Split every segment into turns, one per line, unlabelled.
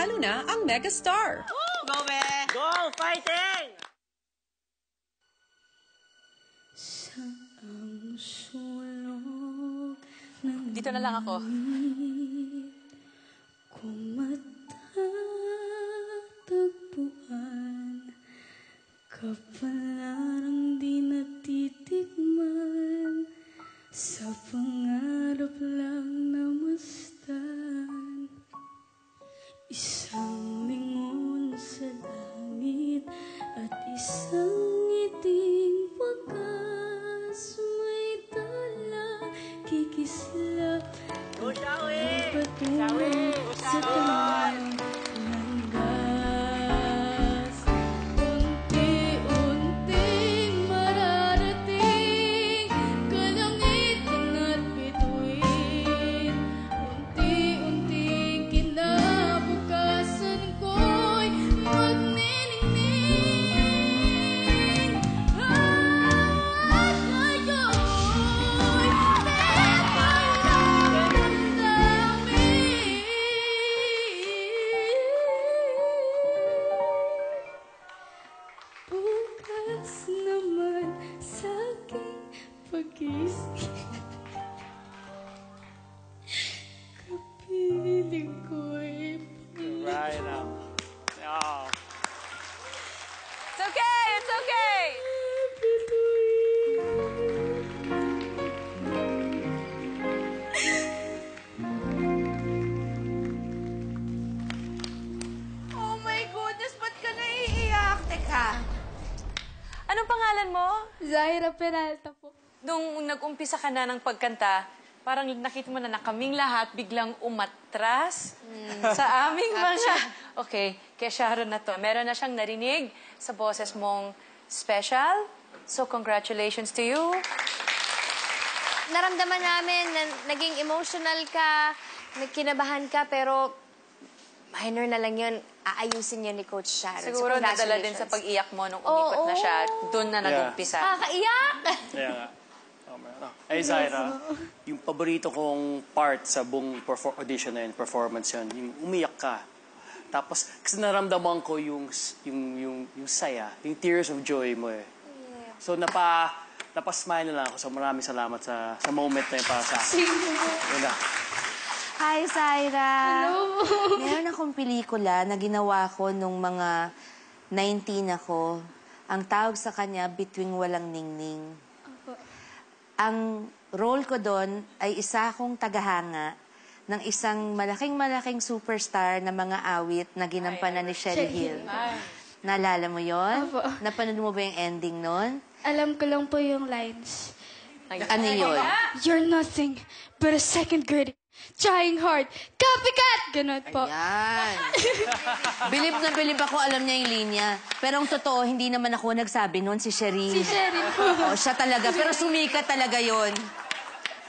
nanalo na ang megastar.
Go, be! Go! Fighting!
Dito na lang ako.
Kung matatagpuan, kapalarang di natitikman, sa pangarap lang namastan. Isang lingon sa langit at isang ngiting pagkas, may tala kikislap.
Go, Shawi!
Patungo sa talang landas. Unti-unting mararating kalangitan at bituin. Unti-unting kinabukasan ko'y magniningning. At ngayon bukas naman sa aking pag-isip, kapiling ko'y
Right now. Oh.
It's okay! It's okay!
Oh my goodness, ba't ka naiiyak? Teka.
Anong pangalan mo?
Zaira Peralta po.
Nung nag-umpisa ka na ng pagkanta, parang nakita mo na kaming lahat biglang umatras sa aming mga... Okay, kay Sharon na to. Meron na siyang narinig sa boses mong special. So, congratulations to you.
Naramdaman namin na naging emotional ka, kinabahan ka, pero minor na lang yun. Aayusin yun ni Coach Sharon.
Siguro nadala din sa pag-iyak mo nung umikot na siya. Doon na nag-umpisa.
Kakaiyak!
Kaya nga. Ay, Zaira, yung paborito kong part sa buong audition na yun, performance yun, yung umiyak ka. Tapos, kasi naramdaman ko yung saya, yung tears of joy mo eh.
Yeah.
So, napasmile na lang ako. So, maraming salamat sa moment na yun para sa akin. Yun na.
Hi, Zaira.
Hello.
Meron akong pelikula na ginawa ko nung mga 19 ako. Ang tawag sa kanya, Bituing Walang Ningning. Ang role ko doon ay isa akong tagahanga ng isang malaking superstar na mga awit na ginampanan ni Sherry Hill. Naalala mo yon?
Opo.
Napanood mo ba yung ending nun?
Alam ko lang po yung lines.
Ano yun?
You're nothing but a second grade, trying hard, copycat! Ganon po.
Yan. Bilib na bilib ako, alam niya yung linya. Pero ang totoo, hindi naman ako nagsabi noon, si Sherry.
Si Sherry po.
Oh, siya talaga. Pero sumikat talaga yon.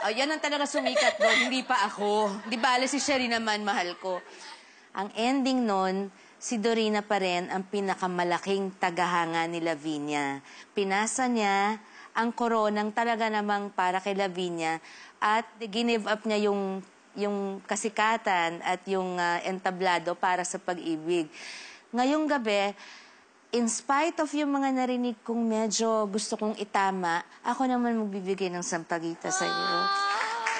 Oh, yan ang talaga sumikat doon, hindi pa ako. Di bale, si Sherry naman, mahal ko. Ang ending noon, si Dorina pa rin ang pinakamalaking tagahanga ni Lavinia. Pinasa niya ang koronang talaga namang para kay Lavinia at give up niya yung kasikatan at yung entablado para sa pag-ibig. Ngayong gabi, in spite of yung mga narinig kong medyo gusto kong itama, ako naman magbibigay ng sampagita sa iyo.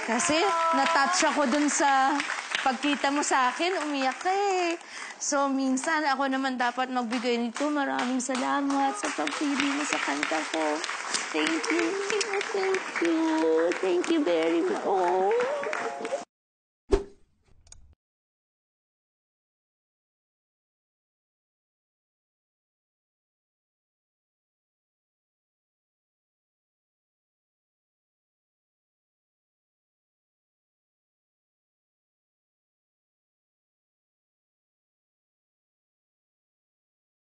Kasi natouch ako dun sa pagkita mo sa akin, umiyak ka eh. So, minsan ako naman dapat magbigay nito. Maraming salamat sa pagpili mo sa kanta ko. Thank you. Thank you. Thank you very much. Oh.